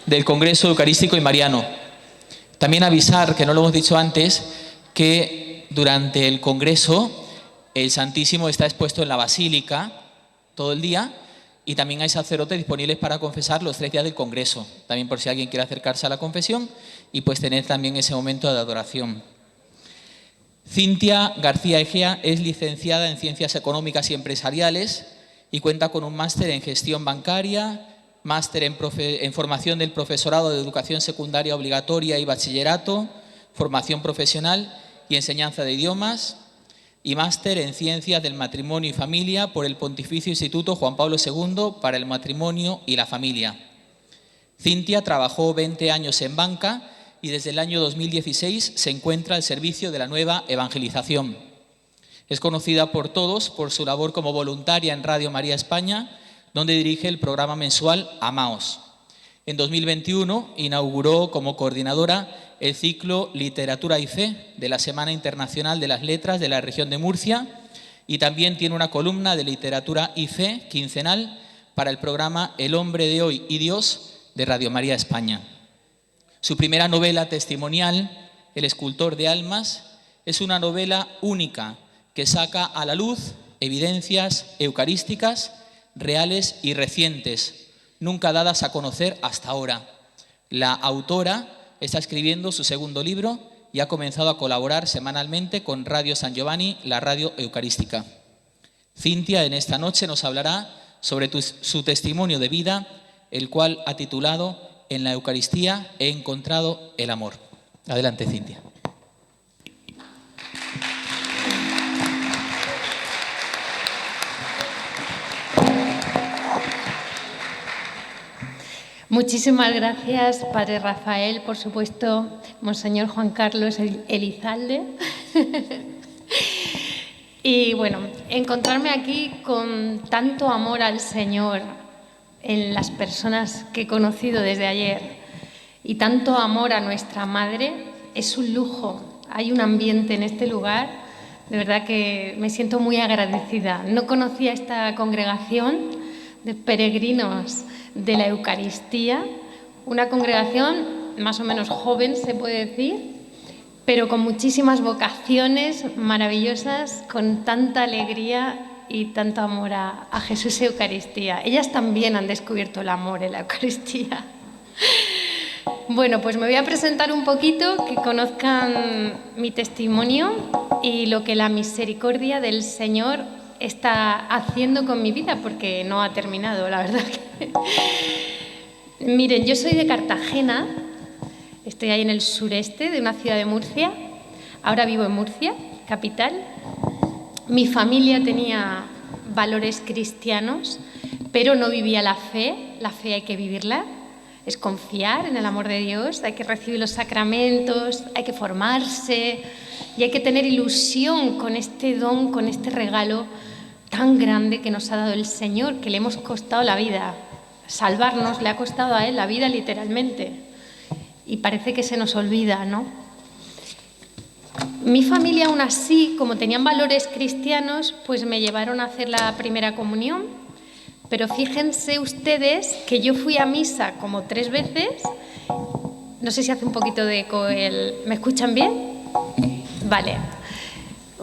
del Congreso Eucarístico y Mariano. También avisar, que no lo hemos dicho antes, que durante el Congreso el Santísimo está expuesto en la Basílica todo el día y también hay sacerdotes disponibles para confesar los 3 días del Congreso, también por si alguien quiere acercarse a la confesión y pues tener también ese momento de adoración. Cintia García Egea es licenciada en Ciencias Económicas y Empresariales y cuenta con un máster en Gestión Bancaria, máster en Formación del Profesorado de Educación Secundaria Obligatoria y Bachillerato, Formación Profesional y Enseñanza de Idiomas, y máster en Ciencias del Matrimonio y Familia por el Pontificio Instituto Juan Pablo II para el Matrimonio y la Familia. Cintia trabajó 20 años en banca y desde el año 2016 se encuentra al servicio de la Nueva Evangelización. Es conocida por todos por su labor como voluntaria en Radio María España, donde dirige el programa mensual Amaos. En 2021 inauguró como coordinadora el ciclo Literatura y Fe de la Semana Internacional de las Letras de la región de Murcia y también tiene una columna de Literatura y Fe quincenal para el programa El Hombre de Hoy y Dios de Radio María España. Su primera novela testimonial, El Escultor de Almas, es una novela única que saca a la luz evidencias eucarísticas reales y recientes, nunca dadas a conocer hasta ahora. La autora está escribiendo su segundo libro y ha comenzado a colaborar semanalmente con Radio San Giovanni, la radio eucarística. Cintia en esta noche nos hablará sobre su testimonio de vida, el cual ha titulado En la Eucaristía he encontrado el amor. Adelante, Cintia. Muchísimas gracias, Padre Rafael, por supuesto, Monseñor Juan Carlos Elizalde. Y bueno, encontrarme aquí con tanto amor al Señor en las personas que he conocido desde ayer y tanto amor a nuestra Madre es un lujo. Hay un ambiente en este lugar, de verdad que me siento muy agradecida. No conocía esta congregación de peregrinos de la Eucaristía, una congregación más o menos joven, se puede decir, pero con muchísimas vocaciones maravillosas, con tanta alegría y tanto amor a Jesús y Eucaristía. Ellas también han descubierto el amor en la Eucaristía. Bueno, pues me voy a presentar un poquito, que conozcan mi testimonio y lo que la misericordia del Señor está haciendo con mi vida, porque no ha terminado, la verdad. Miren, yo soy de Cartagena, estoy ahí en el sureste de una ciudad de Murcia, ahora vivo en Murcia, capital. Mi familia tenía valores cristianos, pero no vivía la fe hay que vivirla, es confiar en el amor de Dios, hay que recibir los sacramentos, hay que formarse y hay que tener ilusión con este don, con este regalo tan grande que nos ha dado el Señor, que le hemos costado la vida. Salvarnos le ha costado a Él la vida literalmente. Y parece que se nos olvida, ¿no? Mi familia, aún así, como tenían valores cristianos, pues me llevaron a hacer la primera comunión. Pero fíjense ustedes que yo fui a misa como 3 veces. No sé si hace un poquito de eco ¿Me escuchan bien? Vale.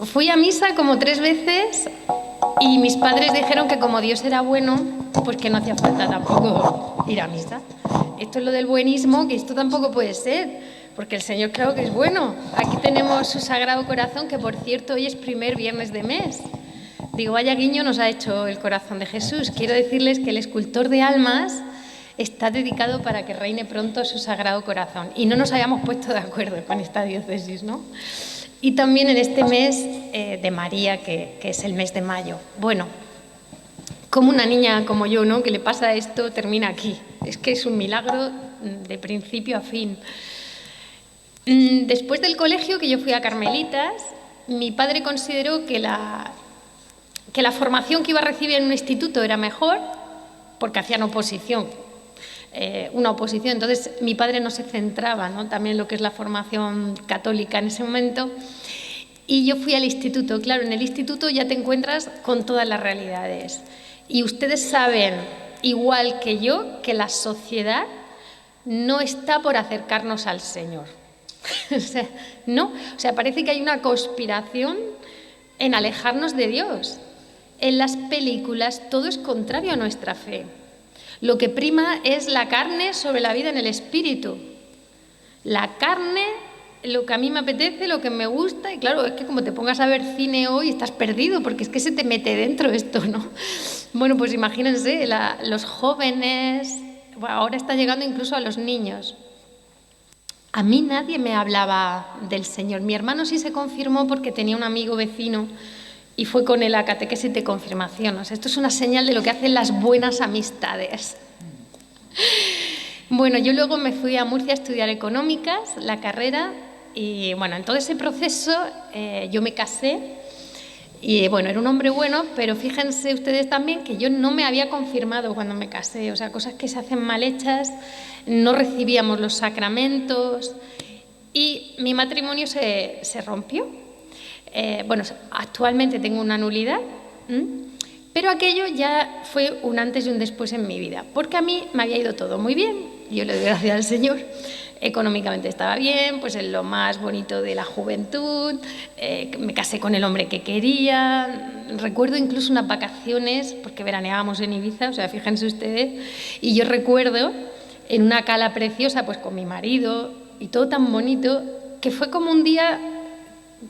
Fui a misa como 3 veces y mis padres dijeron que como Dios era bueno, pues que no hacía falta tampoco ir a misa. Esto es lo del buenismo, que esto tampoco puede ser, porque el Señor claro que es bueno. Aquí tenemos su Sagrado Corazón, que por cierto hoy es primer viernes de mes. Digo, vaya guiño nos ha hecho el corazón de Jesús. Quiero decirles que el escultor de almas está dedicado para que reine pronto su Sagrado Corazón. Y no nos habíamos puesto de acuerdo con esta diócesis, ¿no? Y también en este mes de María, que es el mes de mayo. Bueno, como una niña como yo, ¿no?, que le pasa esto, termina aquí. Es que es un milagro de principio a fin. Después del colegio, que yo fui a Carmelitas, mi padre consideró que la formación que iba a recibir en un instituto era mejor, porque hacían una oposición. Entonces, mi padre no se centraba, ¿no?, también en lo que es la formación católica en ese momento. Y yo fui al instituto. Claro, en el instituto ya te encuentras con todas las realidades. Y ustedes saben, igual que yo, que la sociedad no está por acercarnos al Señor. O sea, no, o sea, parece que hay una conspiración en alejarnos de Dios. En las películas todo es contrario a nuestra fe. Lo que prima es la carne sobre la vida en el espíritu. La carne, lo que a mí me apetece, lo que me gusta, y claro, es que como te pongas a ver cine hoy estás perdido, porque es que se te mete dentro esto, ¿no? Bueno, pues imagínense, los jóvenes, bueno, ahora está llegando incluso a los niños. A mí nadie me hablaba del Señor. Mi hermano sí se confirmó porque tenía un amigo vecino y fue con él a catequesis de confirmación. O sea, esto es una señal de lo que hacen las buenas amistades. Bueno, yo luego me fui a Murcia a estudiar económicas, la carrera, y bueno, en todo ese proceso yo me casé. Y bueno, era un hombre bueno, pero fíjense ustedes también que yo no me había confirmado cuando me casé. O sea, cosas que se hacen mal hechas, no recibíamos los sacramentos y mi matrimonio se rompió. Bueno, actualmente tengo una nulidad, pero aquello ya fue un antes y un después en mi vida, porque a mí me había ido todo muy bien, yo le doy gracias al Señor. Económicamente estaba bien, pues en lo más bonito de la juventud, me casé con el hombre que quería, recuerdo incluso unas vacaciones, porque veraneábamos en Ibiza, o sea, fíjense ustedes, y yo recuerdo en una cala preciosa, pues con mi marido, y todo tan bonito, que fue como un día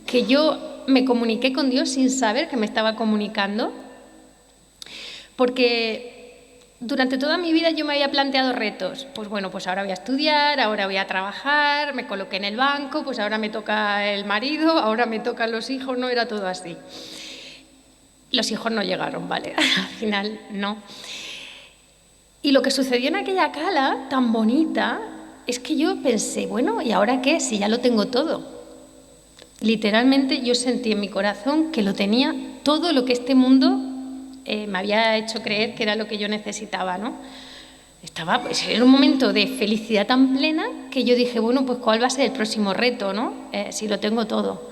que yo me comuniqué con Dios sin saber que me estaba comunicando, porque durante toda mi vida yo me había planteado retos. Pues bueno, pues ahora voy a estudiar, ahora voy a trabajar, me coloqué en el banco, pues ahora me toca el marido, ahora me tocan los hijos, no era todo así. Los hijos no llegaron, ¿vale? Al final no. Y lo que sucedió en aquella cala tan bonita es que yo pensé, bueno, ¿y ahora qué? Si ya lo tengo todo. Literalmente yo sentí en mi corazón que lo tenía todo lo que este mundo me había hecho creer que era lo que yo necesitaba, ¿no? Pues, era un momento de felicidad tan plena que yo dije, bueno, pues ¿cuál va a ser el próximo reto, no? Si lo tengo todo.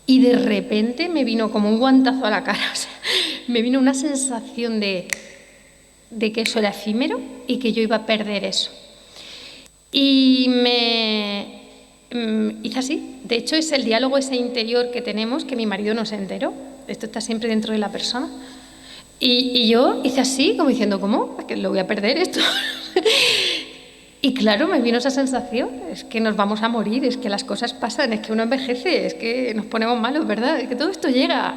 Y de repente me vino como un guantazo a la cara, o sea, me vino una sensación de que eso era efímero y que yo iba a perder eso. Y me hice así. De hecho, es el diálogo ese interior que tenemos, que mi marido no se enteró. Esto está siempre dentro de la persona. Y yo hice así, como diciendo, ¿cómo? ¿Que lo voy a perder esto? Y claro, me vino esa sensación, es que nos vamos a morir, es que las cosas pasan, es que uno envejece, es que nos ponemos malos, ¿verdad? Es que todo esto llega.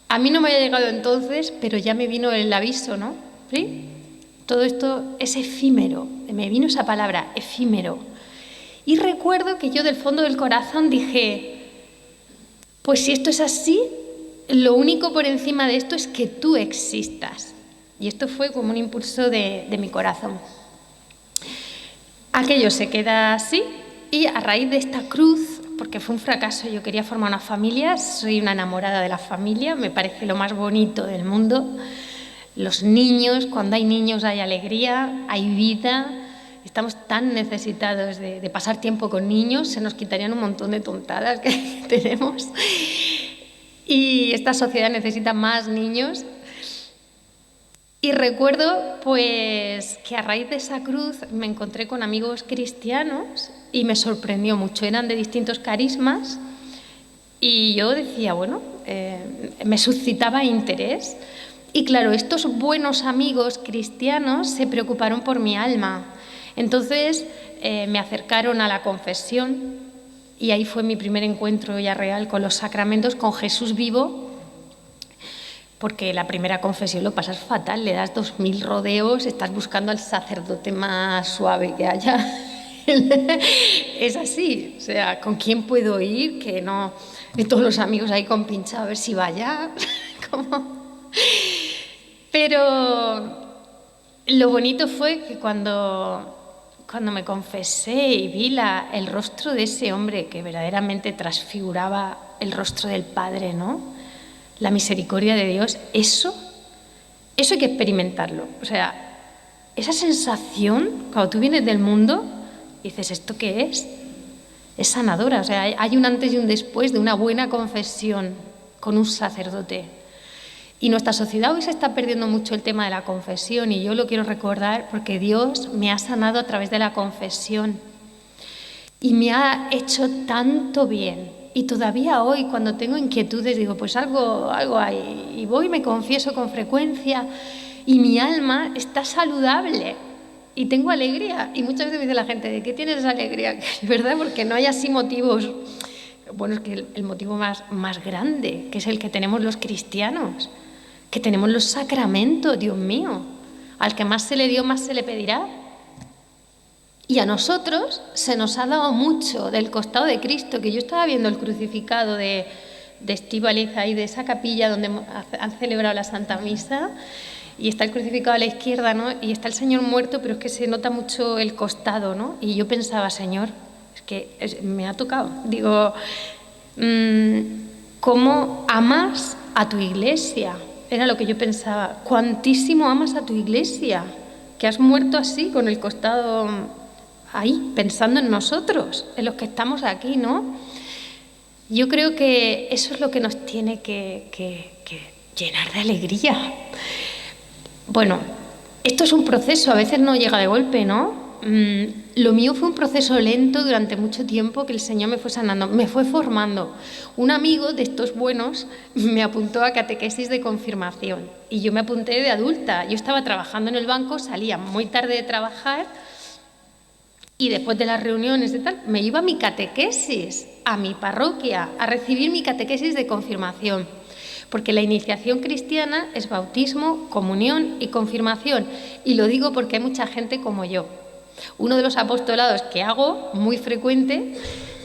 A mí no me había llegado entonces, pero ya me vino el aviso, ¿no? ¿Sí? Todo esto es efímero, me vino esa palabra, efímero. Y recuerdo que yo del fondo del corazón dije, pues si esto es así, lo único por encima de esto es que tú existas. Y esto fue como un impulso de mi corazón. Aquello se queda así y a raíz de esta cruz, porque fue un fracaso, yo quería formar una familia, soy una enamorada de la familia, me parece lo más bonito del mundo. Los niños, cuando hay niños hay alegría, hay vida. Estamos tan necesitados de pasar tiempo con niños, se nos quitarían un montón de tontadas que tenemos. Y esta sociedad necesita más niños. Y recuerdo pues que a raíz de esa cruz me encontré con amigos cristianos y me sorprendió mucho. Eran de distintos carismas y yo decía, bueno, me suscitaba interés. Y claro, estos buenos amigos cristianos se preocuparon por mi alma. Entonces me acercaron a la confesión y ahí fue mi primer encuentro ya real con los sacramentos, con Jesús vivo, porque la primera confesión lo pasas fatal, le das 2000 rodeos, estás buscando al sacerdote más suave que haya. Es así, o sea, ¿con quién puedo ir? Que no, y todos los amigos ahí con pinchado a ver si vaya. Pero lo bonito fue que cuando me confesé y vi el rostro de ese hombre que verdaderamente transfiguraba el rostro del Padre, ¿no? La misericordia de Dios, eso hay que experimentarlo. O sea, esa sensación, cuando tú vienes del mundo, dices, ¿esto qué es? Es sanadora. O sea, hay un antes y un después de una buena confesión con un sacerdote. Y nuestra sociedad hoy se está perdiendo mucho el tema de la confesión, y yo lo quiero recordar porque Dios me ha sanado a través de la confesión y me ha hecho tanto bien. Y todavía hoy, cuando tengo inquietudes, digo, pues algo hay, y voy y me confieso con frecuencia, y mi alma está saludable y tengo alegría. Y muchas veces me dice la gente, ¿de qué tienes esa alegría? ¿Verdad? Porque no hay así motivos. Bueno, es que el motivo más grande, que es el que tenemos los cristianos, que tenemos los sacramentos, Dios mío. Al que más se le dio, más se le pedirá. Y a nosotros se nos ha dado mucho del costado de Cristo, que yo estaba viendo el crucificado de Estíbaliz ahí, de esa capilla donde han celebrado la Santa Misa, y está el crucificado a la izquierda, ¿no? Y está el Señor muerto, pero es que se nota mucho el costado, ¿no? Y yo pensaba, Señor, es que me ha tocado. Digo, ¿cómo amas a tu iglesia? Era lo que yo pensaba. ¿Cuántísimo amas a tu iglesia? Que has muerto así, con el costado ahí, pensando en nosotros, en los que estamos aquí, ¿no? Yo creo que eso es lo que nos tiene que llenar de alegría. Bueno, esto es un proceso, a veces no llega de golpe, ¿no? Lo mío fue un proceso lento durante mucho tiempo, que el Señor me fue sanando, me fue formando. Un amigo de estos buenos me apuntó a catequesis de confirmación y yo me apunté de adulta. Yo estaba trabajando en el banco, salía muy tarde de trabajar y después de las reuniones y tal, me iba a mi catequesis, a mi parroquia, a recibir mi catequesis de confirmación. Porque la iniciación cristiana es bautismo, comunión y confirmación. Y lo digo porque hay mucha gente como yo. Uno de los apostolados que hago muy frecuente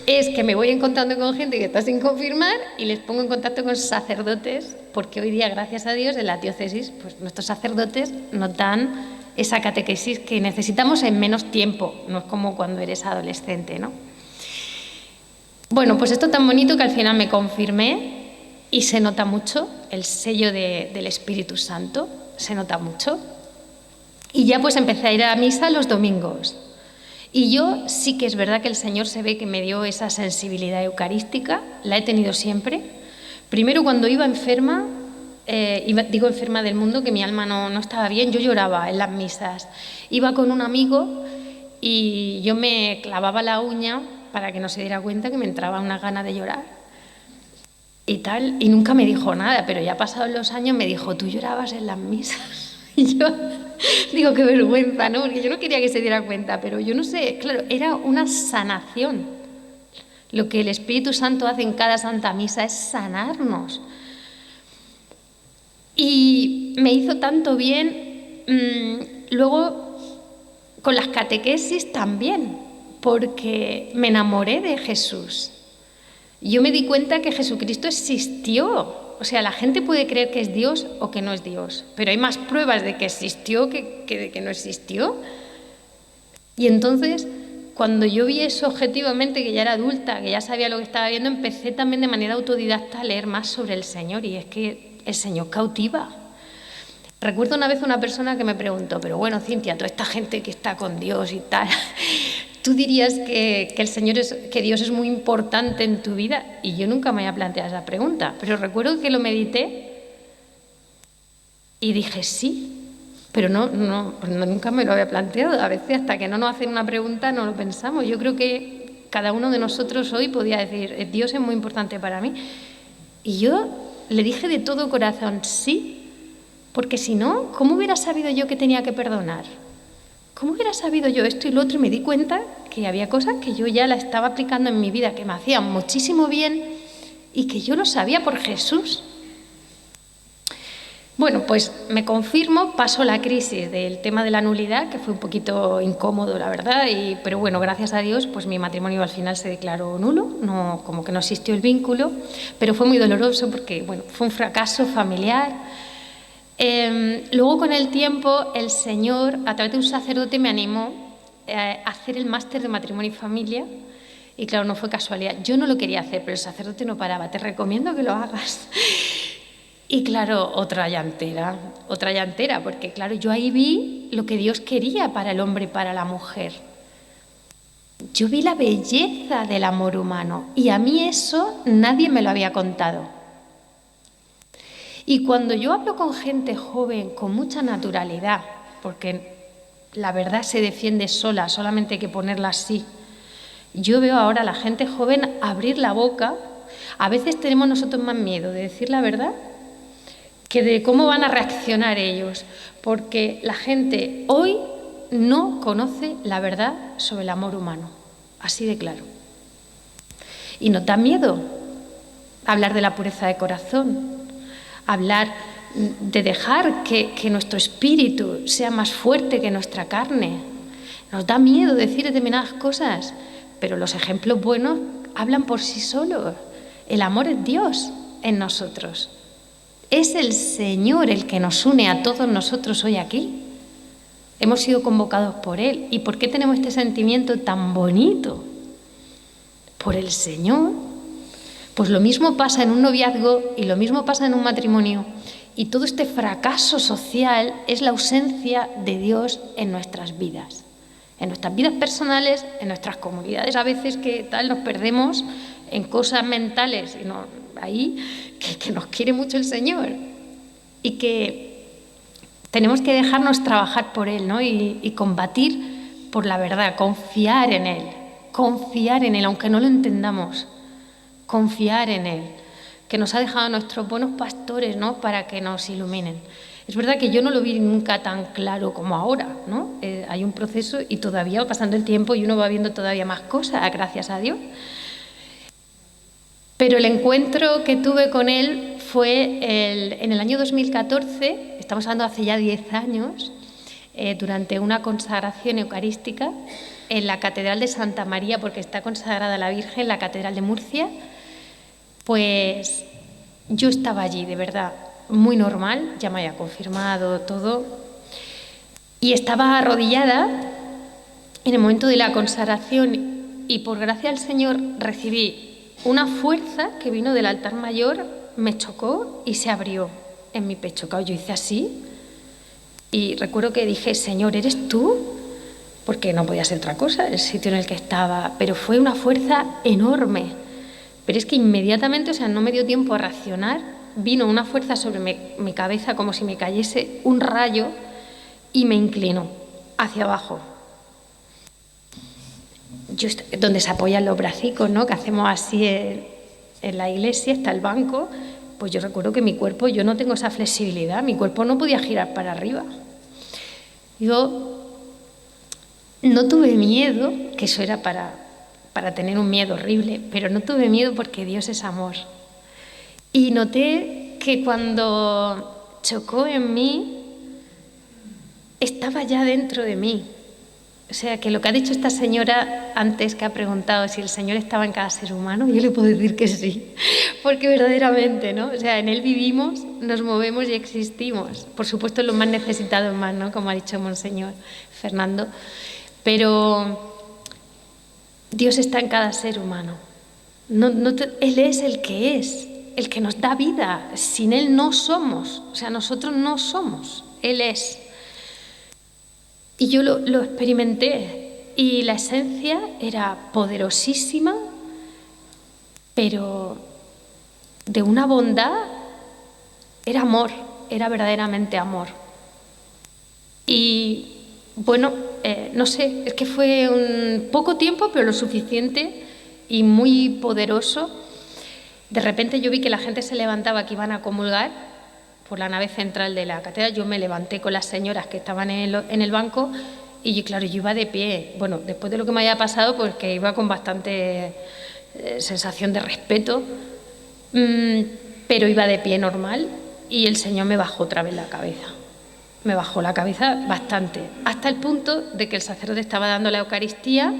es que me voy encontrando con gente que está sin confirmar y les pongo en contacto con sacerdotes, porque hoy día, gracias a Dios, en la diócesis, pues nuestros sacerdotes nos dan esa catequesis que necesitamos en menos tiempo. No es como cuando eres adolescente, ¿no? Bueno, pues esto tan bonito que al final me confirmé. Y se nota mucho el sello del Espíritu Santo, se nota mucho. Y ya pues empecé a ir a misa los domingos. Y yo sí que es verdad que el Señor se ve que me dio esa sensibilidad eucarística, la he tenido siempre. Primero cuando iba enferma, digo enferma del mundo, que mi alma no estaba bien, yo lloraba en las misas. Iba con un amigo y yo me clavaba la uña para que no se diera cuenta que me entraba una gana de llorar. Y tal, y nunca me dijo nada, pero ya pasados los años me dijo, tú llorabas en las misas. Y yo digo, qué vergüenza, ¿no? Porque yo no quería que se diera cuenta, pero yo no sé, claro, era una sanación. Lo que el Espíritu Santo hace en cada Santa Misa es sanarnos. Y me hizo tanto bien, luego con las catequesis también, porque me enamoré de Jesús. Yo me di cuenta que Jesucristo existió. O sea, la gente puede creer que es Dios o que no es Dios, pero hay más pruebas de que existió que de que no existió. Y entonces, cuando yo vi eso objetivamente, que ya era adulta, que ya sabía lo que estaba viendo, empecé también de manera autodidacta a leer más sobre el Señor, y es que el Señor cautiva. Recuerdo una vez una persona que me preguntó, pero bueno, Cintia, toda esta gente que está con Dios y tal, ¿tú dirías que el Señor que Dios es muy importante en tu vida? Y yo nunca me había planteado esa pregunta, pero recuerdo que lo medité y dije sí, pero nunca me lo había planteado. A veces hasta que no nos hacen una pregunta no lo pensamos. Yo creo que cada uno de nosotros hoy podía decir, Dios es muy importante para mí. Y yo le dije de todo corazón sí, porque si no, ¿cómo hubiera sabido yo que tenía que perdonar? ¿Cómo hubiera sabido yo esto y lo otro? Y me di cuenta que había cosas que yo ya la estaba aplicando en mi vida, que me hacían muchísimo bien y que yo lo sabía por Jesús. Bueno, pues me confirmo, paso la crisis del tema de la nulidad, que fue un poquito incómodo, la verdad, pero bueno, gracias a Dios, pues mi matrimonio al final se declaró nulo, como que no existió el vínculo, pero fue muy doloroso porque, bueno, fue un fracaso familiar. Luego, con el tiempo, el Señor, a través de un sacerdote, me animó a hacer el máster de matrimonio y familia. Y claro, no fue casualidad. Yo no lo quería hacer, pero el sacerdote no paraba. Te recomiendo que lo hagas. Y claro, otra llantera, porque claro, yo ahí vi lo que Dios quería para el hombre y para la mujer. Yo vi la belleza del amor humano y a mí eso nadie me lo había contado. Y cuando yo hablo con gente joven con mucha naturalidad, porque la verdad se defiende sola, solamente hay que ponerla así, yo veo ahora a la gente joven abrir la boca. A veces tenemos nosotros más miedo de decir la verdad que de cómo van a reaccionar ellos, porque la gente hoy no conoce la verdad sobre el amor humano, así de claro. Y nos da miedo hablar de la pureza de corazón, hablar de dejar que nuestro espíritu sea más fuerte que nuestra carne. Nos da miedo decir determinadas cosas, pero los ejemplos buenos hablan por sí solos. El amor es Dios en nosotros. Es el Señor el que nos une a todos nosotros hoy aquí. Hemos sido convocados por Él. ¿Y por qué tenemos este sentimiento tan bonito? Por el Señor. Pues lo mismo pasa en un noviazgo y lo mismo pasa en un matrimonio. Y todo este fracaso social es la ausencia de Dios en nuestras vidas. En nuestras vidas personales, en nuestras comunidades, a veces que tal nos perdemos en cosas mentales, y no, ahí que nos quiere mucho el Señor y que tenemos que dejarnos trabajar por Él, ¿no? y combatir por la verdad, confiar en Él, aunque no lo entendamos, confiar en Él, que nos ha dejado a nuestros buenos pastores, ¿no? Para que nos iluminen. Es verdad que yo no lo vi nunca tan claro como ahora, ¿no? Hay un proceso y todavía va pasando el tiempo y uno va viendo todavía más cosas, gracias a Dios. Pero el encuentro que tuve con él fue en el año 2014, estamos hablando hace ya 10 años, durante una consagración eucarística en la Catedral de Santa María, porque está consagrada a la Virgen, la Catedral de Murcia. Pues yo estaba allí, de verdad, muy normal, ya me había confirmado todo, y estaba arrodillada en el momento de la consagración y por gracia del Señor recibí una fuerza que vino del altar mayor, me chocó y se abrió en mi pecho. Claro, yo hice así y recuerdo que dije, Señor, ¿eres tú? Porque no podía ser otra cosa, el sitio en el que estaba, pero fue una fuerza enorme. Pero es que inmediatamente, o sea, no me dio tiempo a reaccionar, vino una fuerza sobre mi cabeza como si me cayese un rayo y me inclinó hacia abajo. Donde se apoyan los bracicos, ¿no? Que hacemos así en la iglesia, está el banco, pues yo recuerdo que mi cuerpo, yo no tengo esa flexibilidad, mi cuerpo no podía girar para arriba. Yo no tuve miedo, que eso era para tener un miedo horrible, pero no tuve miedo porque Dios es amor. Y noté que cuando chocó en mí, estaba ya dentro de mí. O sea, que lo que ha dicho esta señora antes, que ha preguntado si el Señor estaba en cada ser humano, yo le puedo decir que sí, porque verdaderamente, ¿no? O sea, en Él vivimos, nos movemos y existimos. Por supuesto, en los más necesitados más, ¿no? Como ha dicho Monseñor Fernando. Pero Dios está en cada ser humano. Él es el que nos da vida. Sin Él no somos. O sea, nosotros no somos. Él es. Y yo lo experimenté y la esencia era poderosísima, pero de una bondad, era amor, era verdaderamente amor. Y bueno, no sé, es que fue un poco tiempo, pero lo suficiente y muy poderoso. De repente yo vi que la gente se levantaba, que iban a comulgar por la nave central de la catedral. Yo me levanté con las señoras que estaban en el banco y claro, yo iba de pie. Bueno, después de lo que me había pasado, pues que iba con bastante sensación de respeto, pero iba de pie normal y el Señor me bajó otra vez la cabeza. Me bajó la cabeza bastante, hasta el punto de que el sacerdote estaba dando la Eucaristía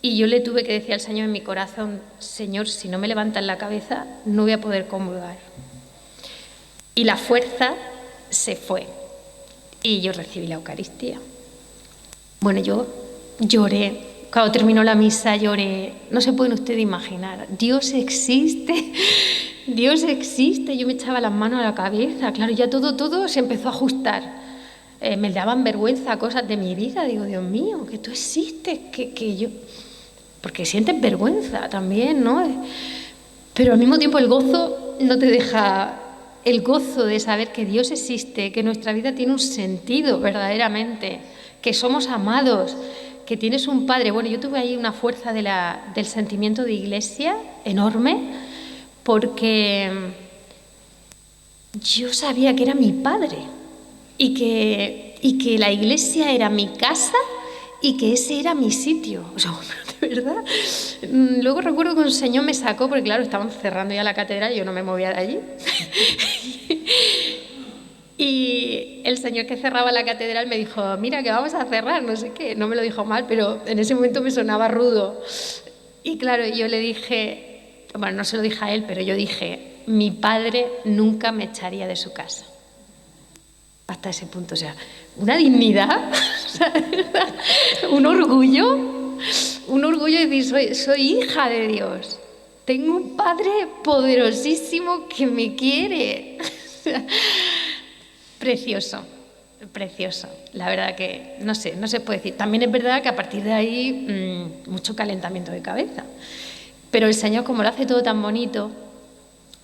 y yo le tuve que decir al Señor en mi corazón, Señor, si no me levantas la cabeza, no voy a poder comulgar. Y la fuerza se fue y yo recibí la Eucaristía. Bueno, yo lloré. Cuando terminó la misa lloré. No se pueden ustedes imaginar. Dios existe. Dios existe. Yo me echaba las manos a la cabeza. Claro, ya todo se empezó a ajustar. Me daban vergüenza cosas de mi vida. Digo, Dios mío, que tú existes, que yo... Porque sientes vergüenza también, ¿no? Pero al mismo tiempo el gozo no te deja el gozo de saber que Dios existe, que nuestra vida tiene un sentido verdaderamente, que somos amados, que tienes un Padre. Bueno, yo tuve ahí una fuerza del sentimiento de iglesia enorme, porque yo sabía que era mi Padre y que la iglesia era mi casa y que ese era mi sitio. O sea, de verdad. Luego recuerdo que un señor me sacó, porque claro, estaban cerrando ya la catedral y yo no me movía de allí. Y el señor que cerraba la catedral me dijo, mira, que vamos a cerrar, no sé qué. No me lo dijo mal, pero en ese momento me sonaba rudo. Y claro, yo le dije, bueno, no se lo dije a él, pero yo dije, mi padre nunca me echaría de su casa. Hasta ese punto, o sea, una dignidad, un orgullo de decir, soy hija de Dios. Tengo un Padre poderosísimo que me quiere. Precioso, precioso. La verdad que no se puede decir. También es verdad que a partir de ahí mucho calentamiento de cabeza. Pero el Señor, como lo hace todo tan bonito,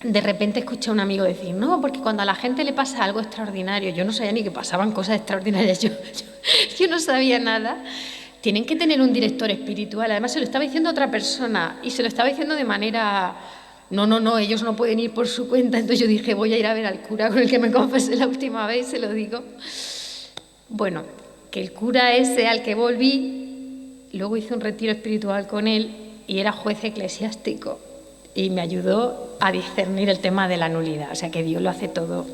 de repente escuché a un amigo decir, no, porque cuando a la gente le pasa algo extraordinario, yo no sabía ni que pasaban cosas extraordinarias, yo no sabía nada, tienen que tener un director espiritual. Además se lo estaba diciendo a otra persona y se lo estaba diciendo de manera... No, ellos no pueden ir por su cuenta. Entonces yo dije, voy a ir a ver al cura con el que me confesé la última vez, se lo digo. Bueno, que el cura ese al que volví, luego hice un retiro espiritual con él y era juez eclesiástico y me ayudó a discernir el tema de la nulidad. O sea que Dios lo hace todo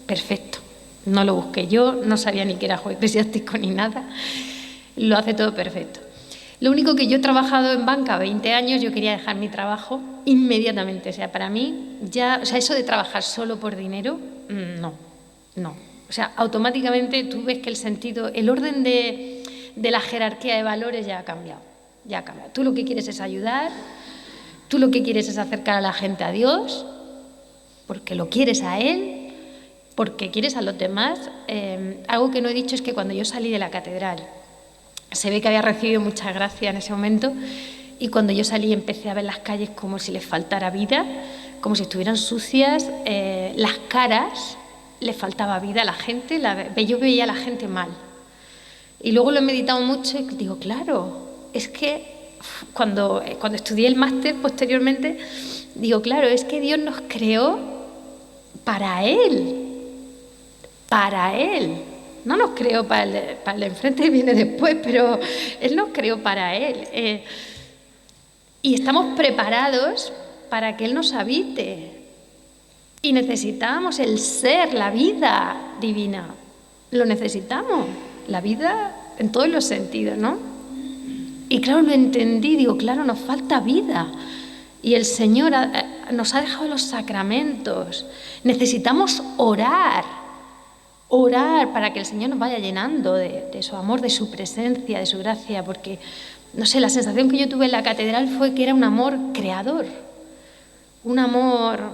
perfecto. No lo busqué yo, no sabía ni que era juez eclesiástico ni nada. Lo hace todo perfecto. Lo único que yo he trabajado en banca 20 años, yo quería dejar mi trabajo inmediatamente. O sea, para mí ya, o sea, eso de trabajar solo por dinero, no. O sea, automáticamente tú ves que el sentido, el orden de la jerarquía de valores ya ha cambiado. Tú lo que quieres es ayudar, tú lo que quieres es acercar a la gente a Dios, porque lo quieres a Él, porque quieres a los demás. Algo que no he dicho es que cuando yo salí de la catedral, se ve que había recibido mucha gracia en ese momento y cuando yo salí empecé a ver las calles como si les faltara vida, como si estuvieran sucias, las caras, les faltaba vida a la gente, yo veía a la gente mal. Y luego lo he meditado mucho y digo, claro, es que cuando estudié el máster posteriormente, digo, claro, es que Dios nos creó para Él. No nos creó para el de enfrente que viene después, pero Él nos creó para Él. Y estamos preparados para que Él nos habite. Y necesitamos el ser, la vida divina. Lo necesitamos, la vida en todos los sentidos, ¿no? Y claro, lo entendí, digo, claro, nos falta vida. Y el Señor nos ha dejado los sacramentos. Necesitamos orar para que el Señor nos vaya llenando de su amor, de su presencia, de su gracia, porque, no sé, la sensación que yo tuve en la catedral fue que era un amor creador, un amor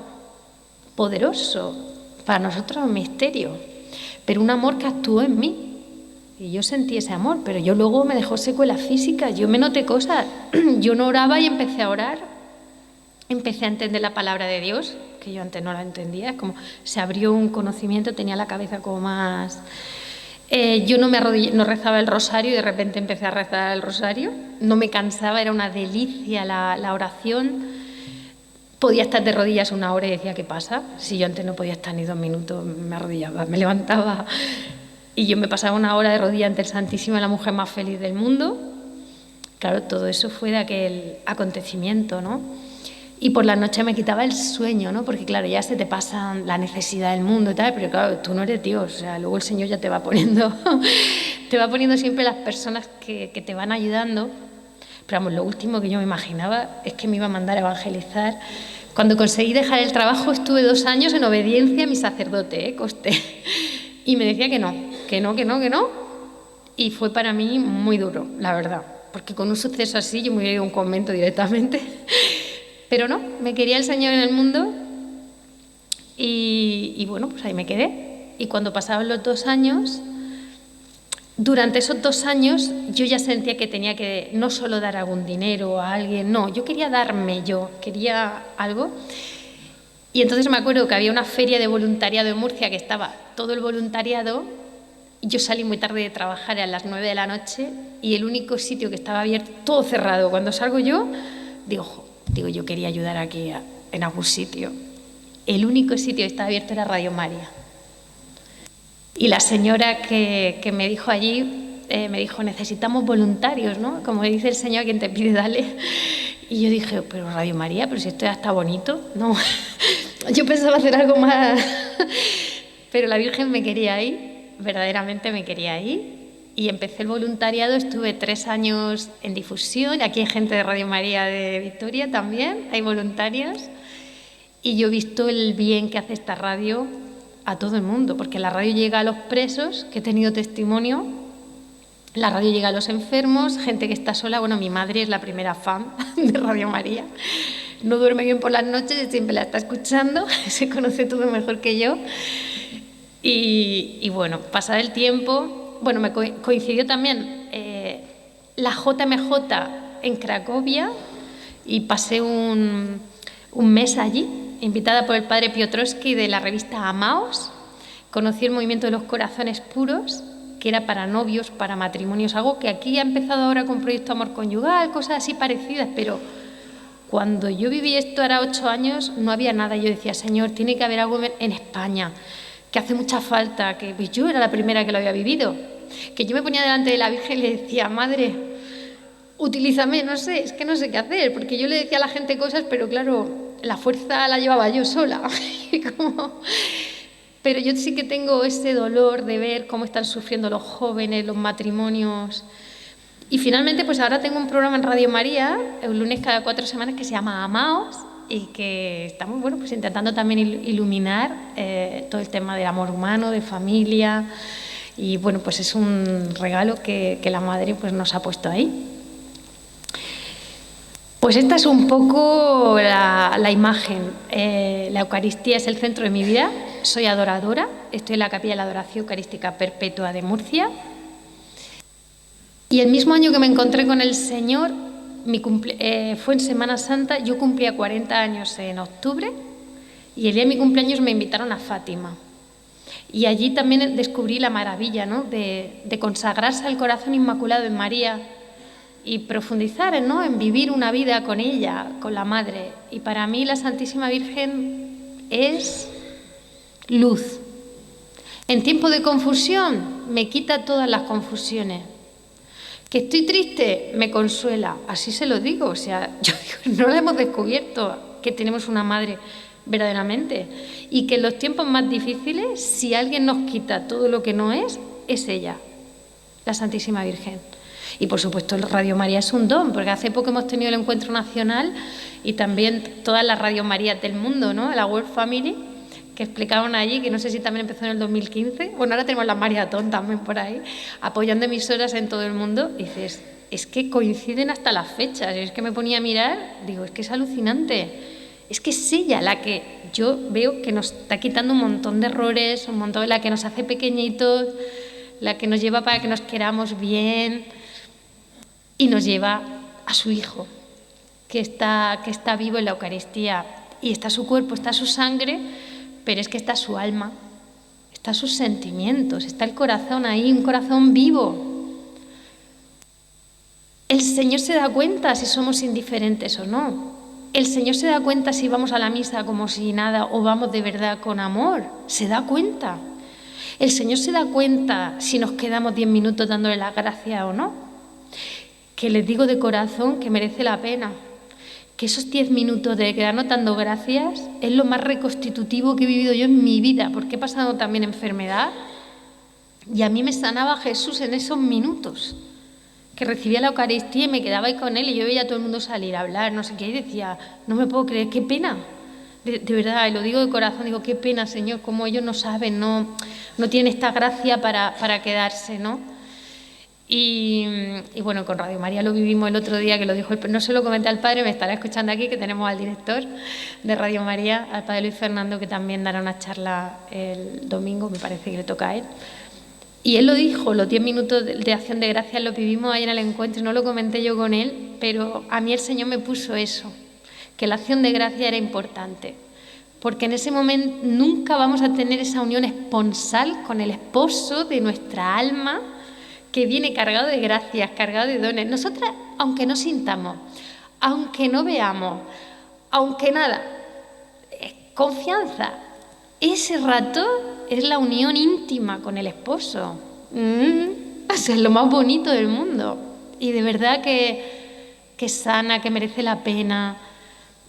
poderoso, para nosotros un misterio, pero un amor que actuó en mí. Y yo sentí ese amor, pero yo luego me dejó secuelas físicas, yo me noté cosas, yo no oraba y empecé a orar, empecé a entender la palabra de Dios, que yo antes no la entendía, es como se abrió un conocimiento, tenía la cabeza como más... yo no rezaba el rosario y de repente empecé a rezar el rosario, no me cansaba, era una delicia la oración, podía estar de rodillas 1 hora y decía, ¿qué pasa? Si yo antes no podía estar ni 2 minutos, me arrodillaba, me levantaba y yo me pasaba 1 hora de rodillas ante el Santísimo, la mujer más feliz del mundo. Claro, todo eso fue de aquel acontecimiento, ¿no? Y por la noche me quitaba el sueño, ¿no? Porque claro, ya se te pasa la necesidad del mundo y tal, pero claro, tú no eres Dios, o sea, luego el Señor ya te va poniendo siempre las personas que te van ayudando. Pero vamos, lo último que yo me imaginaba es que me iba a mandar a evangelizar. Cuando conseguí dejar el trabajo estuve 2 años en obediencia a mi sacerdote, costé. Y me decía que no. Y fue para mí muy duro, la verdad, porque con un suceso así yo me hubiera ido a un convento directamente. Pero no, me quería el Señor en el mundo y bueno, pues ahí me quedé. Y cuando pasaban los 2 años, durante esos 2 años yo ya sentía que tenía que no solo dar algún dinero a alguien, no, yo quería darme yo, quería algo. Y entonces me acuerdo que había una feria de voluntariado en Murcia que estaba todo el voluntariado y yo salí muy tarde de trabajar a las 9 de la noche y el único sitio que estaba abierto, todo cerrado. Cuando salgo yo, digo, yo quería ayudar aquí en algún sitio. El único sitio que estaba abierto era Radio María. Y la señora que me dijo allí, me dijo, necesitamos voluntarios, ¿no? Como dice el Señor, quien te pide, dale. Y yo dije, pero Radio María, pero si esto ya está bonito. No, yo pensaba hacer algo más. Pero la Virgen me quería ir, verdaderamente me quería ir. Y empecé el voluntariado, estuve 3 años en difusión. Aquí hay gente de Radio María de Vitoria también, hay voluntarias. Y yo he visto el bien que hace esta radio a todo el mundo, porque la radio llega a los presos, que he tenido testimonio, la radio llega a los enfermos, gente que está sola. Bueno, mi madre es la primera fan de Radio María, no duerme bien por las noches y siempre la está escuchando, se conoce todo mejor que yo. Y bueno, pasar el tiempo, bueno, me coincidió también la JMJ en Cracovia y pasé un mes allí, invitada por el padre Piotrowski de la revista Amaos. Conocí el movimiento de los corazones puros, que era para novios, para matrimonios, algo que aquí ha empezado ahora con Proyecto Amor Conyugal, cosas así parecidas, pero cuando yo viví esto, era 8 años, no había nada. Yo decía, Señor, tiene que haber algo en España, que hace mucha falta, que pues yo era la primera que lo había vivido, que yo me ponía delante de la Virgen y le decía, Madre, utilízame, no sé, es que no sé qué hacer, porque yo le decía a la gente cosas, pero claro, la fuerza la llevaba yo sola. Pero yo sí que tengo ese dolor de ver cómo están sufriendo los jóvenes, los matrimonios. Y finalmente, pues ahora tengo un programa en Radio María, el lunes cada 4 semanas, que se llama Amaos, y que estamos, bueno, pues intentando también iluminar todo el tema del amor humano, de familia. Y bueno, pues es un regalo que la Madre pues nos ha puesto ahí. Pues esta es un poco la imagen. La Eucaristía es el centro de mi vida. Soy adoradora. Estoy en la Capilla de la Adoración Eucarística Perpetua de Murcia. Y el mismo año que me encontré con el Señor, fue en Semana Santa. Yo cumplía 40 años en octubre y el día de mi cumpleaños me invitaron a Fátima. Y allí también descubrí la maravilla, ¿no?, de consagrarse al corazón inmaculado en María y profundizar, ¿no?, en vivir una vida con ella, con la Madre. Y para mí la Santísima Virgen es luz. En tiempo de confusión me quita todas las confusiones. Que estoy triste, me consuela. Así se lo digo. O sea, yo digo, no la hemos descubierto, que tenemos una Madre verdaderamente. Y que en los tiempos más difíciles, si alguien nos quita todo lo que no es ella, la Santísima Virgen. Y por supuesto el Radio María es un don, porque hace poco hemos tenido el encuentro nacional y también todas las Radio Marías del mundo, ¿no?, la World Family, que explicaban allí, que no sé si también empezó en el 2015. Bueno, ahora tenemos la Maratón también por ahí, apoyando emisoras en todo el mundo. Y dices, es que coinciden hasta las fechas. Y es que me ponía a mirar, digo, es que es alucinante. Es que es ella la que yo veo que nos está quitando un montón de errores, un montón, la que nos hace pequeñitos, la que nos lleva para que nos queramos bien y nos lleva a su Hijo, que está vivo en la Eucaristía. Y está su cuerpo, está su sangre, pero es que está su alma, está sus sentimientos, está el corazón ahí, un corazón vivo. El Señor se da cuenta si somos indiferentes o no. El Señor se da cuenta si vamos a la misa como si nada o vamos de verdad con amor. Se da cuenta. El Señor se da cuenta si nos quedamos 10 minutos dándole las gracias o no. Que les digo de corazón que merece la pena. Que esos 10 minutos de quedarnos dando gracias es lo más reconstitutivo que he vivido yo en mi vida, porque he pasado también enfermedad y a mí me sanaba Jesús en esos minutos, que recibía la Eucaristía y me quedaba ahí con Él y yo veía a todo el mundo salir a hablar, no sé qué, y decía, no me puedo creer, qué pena, de verdad, y lo digo de corazón, digo, qué pena, Señor, como ellos no saben, no tienen esta gracia para quedarse, ¿no? Y bueno, con Radio María lo vivimos el otro día, que lo dijo, no se lo comenté al padre, me estará escuchando aquí, que tenemos al director de Radio María, al padre Luis Fernando, que también dará una charla el domingo, me parece que le toca a él. Y él lo dijo, los 10 minutos de acción de gracias los vivimos ahí en el encuentro, no lo comenté yo con él, pero a mí el Señor me puso eso, que la acción de gracia era importante, porque en ese momento nunca vamos a tener esa unión esponsal con el esposo de nuestra alma, que viene cargado de gracias, cargado de dones. Nosotras, aunque no sintamos, aunque no veamos, aunque nada, confianza. Ese rato es la unión íntima con el esposo. Eso es lo más bonito del mundo. Y de verdad que sana, que merece la pena.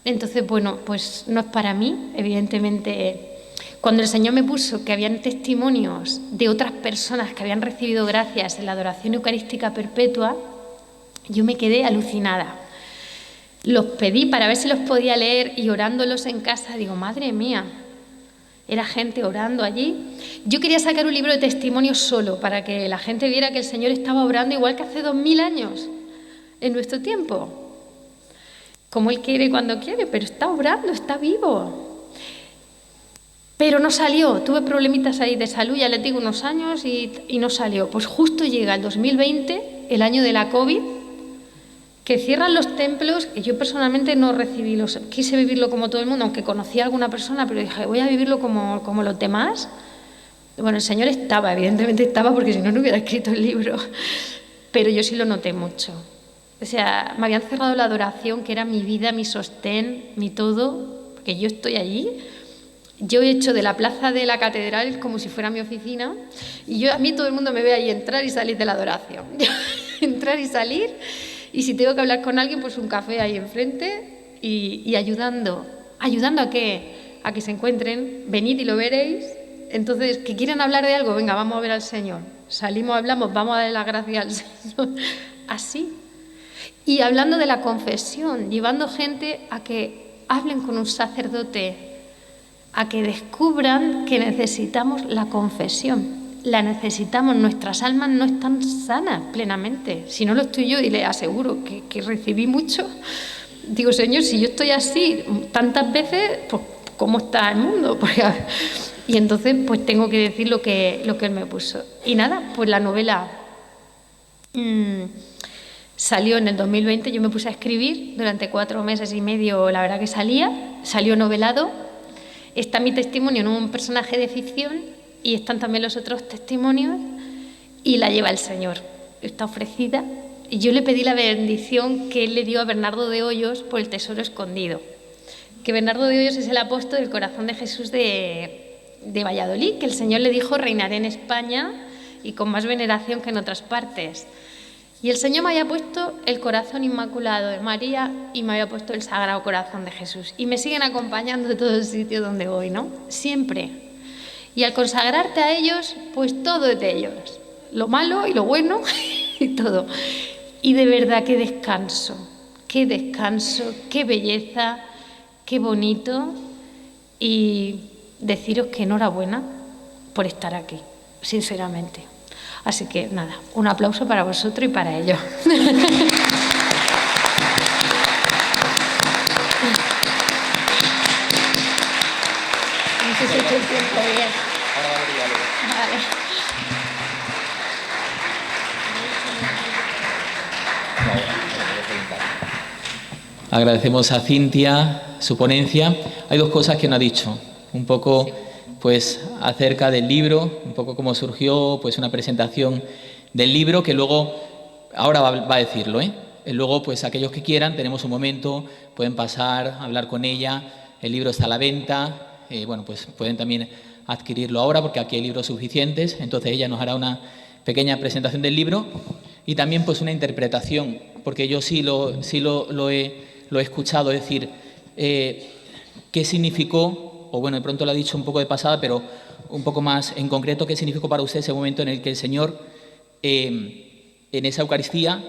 Entonces, bueno, pues no es para mí, evidentemente. Cuando el Señor me puso que habían testimonios de otras personas que habían recibido gracias en la adoración eucarística perpetua, yo me quedé alucinada. Los pedí para ver si los podía leer y orándolos en casa, digo, madre mía, era gente orando allí. Yo quería sacar un libro de testimonios solo para que la gente viera que el Señor estaba obrando igual que hace 2000 años en nuestro tiempo. Como Él quiere cuando quiere, pero está obrando, está vivo. Pero no salió, tuve problemitas ahí de salud, ya les digo, unos años y no salió. Pues justo llega el 2020, el año de la COVID, que cierran los templos, y yo personalmente no recibí quise vivirlo como todo el mundo, aunque conocía a alguna persona, pero dije, voy a vivirlo como los demás. Bueno, el Señor estaba, evidentemente estaba, porque si no, no hubiera escrito el libro, pero yo sí lo noté mucho. O sea, me habían cerrado la adoración, que era mi vida, mi sostén, mi todo, porque yo estoy allí. Yo he hecho de la plaza de la catedral como si fuera mi oficina, y a mí todo el mundo me ve ahí entrar y salir de la adoración. Entrar y salir. Y si tengo que hablar con alguien, pues un café ahí enfrente y ayudando. ¿Ayudando a qué? A que se encuentren, venid y lo veréis. Entonces, que quieren hablar de algo, venga, vamos a ver al Señor. Salimos, hablamos, vamos a darle las gracias al Señor. Así. Y hablando de la confesión, llevando gente a que hablen con un sacerdote, a que descubran que necesitamos la confesión. La necesitamos, nuestras almas no están sanas plenamente. Si no lo estoy yo, y le aseguro que recibí mucho, digo, Señor, si yo estoy así tantas veces, pues ¿cómo está el mundo? Y entonces pues tengo que decir lo que Él me puso. Y nada, pues la novela salió en el 2020, yo me puse a escribir durante 4 meses y medio, la verdad que salió novelado. Está mi testimonio en un personaje de ficción, y están también los otros testimonios, y la lleva el Señor. Está ofrecida. Y yo le pedí la bendición que Él le dio a Bernardo de Hoyos por el tesoro escondido. Que Bernardo de Hoyos es el apóstol del corazón de Jesús de Valladolid, que el Señor le dijo, reinaré en España y con más veneración que en otras partes. Y el Señor me había puesto el corazón inmaculado de María y me había puesto el sagrado corazón de Jesús. Y me siguen acompañando de todos los sitios donde voy, ¿no? Siempre. Y al consagrarte a ellos, pues todo es de ellos. Lo malo y lo bueno y todo. Y de verdad, qué descanso, qué belleza, qué bonito. Y deciros que enhorabuena por estar aquí, sinceramente. Así que nada, un aplauso para vosotros y para ellos. No sé si he hecho el tiempo bien. Ahora va a haber diálogo. Vale. Agradecemos a Cintia su ponencia. Hay 2 cosas que no ha dicho. Un poco pues acerca del libro, un poco cómo surgió, pues una presentación del libro, que luego, ahora va a decirlo, luego pues aquellos que quieran, tenemos un momento, pueden pasar, hablar con ella, el libro está a la venta, bueno, pues pueden también adquirirlo ahora porque aquí hay libros suficientes, entonces ella nos hará una pequeña presentación del libro y también pues una interpretación, porque yo sí lo he escuchado, es decir, qué significó, o bueno, de pronto lo ha dicho un poco de pasada, pero un poco más en concreto, qué significó para usted ese momento en el que el Señor en esa Eucaristía